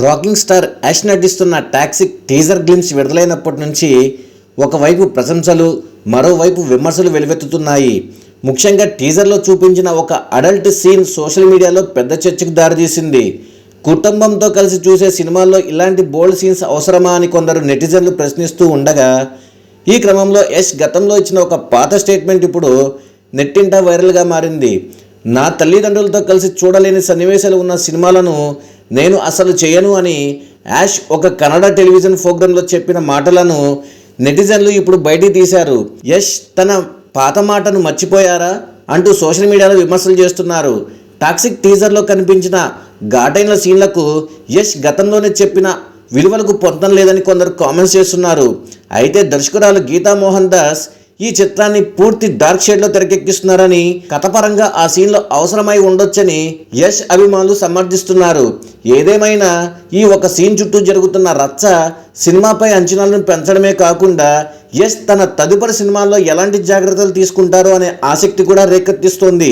Rocking star ash నటిస్తున్న toxic teaser glimpse విడుదలైనప్పటి నుంచి ఒకవైపు ప్రశంసలు మరోవైపు విమర్శలు వెలువెత్తుతున్నాయి. ముఖ్యంగా టీజర్లో చూపించిన ఒక అడల్ట్ సీన్ సోషల్ మీడియాలో పెద్ద చర్చకు దారితీసింది. కుటుంబంతో కలిసి చూసే సినిమాల్లో ఇలాంటి బోల్డ్ సీన్స్ అవసరమా అని కొందరు నెటిజన్లు ప్రశ్నిస్తూ ఉండగా, ఈ క్రమంలో యష్ గతంలో ఇచ్చిన ఒక పాత స్టేట్మెంట్ ఇప్పుడు నెట్టింట వైరల్గా మారింది. నా తల్లిదండ్రులతో కలిసి చూడలేని సన్నివేశాలు ఉన్న సినిమాలను నేను అసలు చేయను అని యాష్ ఒక కన్నడ టెలివిజన్ ప్రోగ్రాంలో చెప్పిన మాటలను నెటిజన్లు ఇప్పుడు బయటికి తీశారు. యష్ తన పాత మాటను మర్చిపోయారా అంటూ సోషల్ మీడియాలో విమర్శలు చేస్తున్నారు. టాక్సిక్ టీజర్లో కనిపించిన ఘాటైన సీన్లకు యష్ గతంలోనే చెప్పిన విలువలకు పొందడం లేదని కొందరు కామెంట్స్ చేస్తున్నారు. అయితే దర్శకురాలు గీతా మోహన్ దాస్ ఈ చిత్రాన్ని పూర్తి డార్క్ షేడ్లో తెరకెక్కిస్తున్నారని, కథపరంగా ఆ సీన్లో అవసరమై ఉండొచ్చని యష్ అభిమానులు సమర్థిస్తున్నారు. ఏదేమైనా ఈ ఒక సీన్ చుట్టూ జరుగుతున్న రచ్చ సినిమాపై అంచనాలను పెంచడమే కాకుండా యష్ తన తదుపరి సినిమాల్లో ఎలాంటి జాగ్రత్తలు తీసుకుంటారో అనే ఆసక్తి కూడా రేకెత్తిస్తోంది.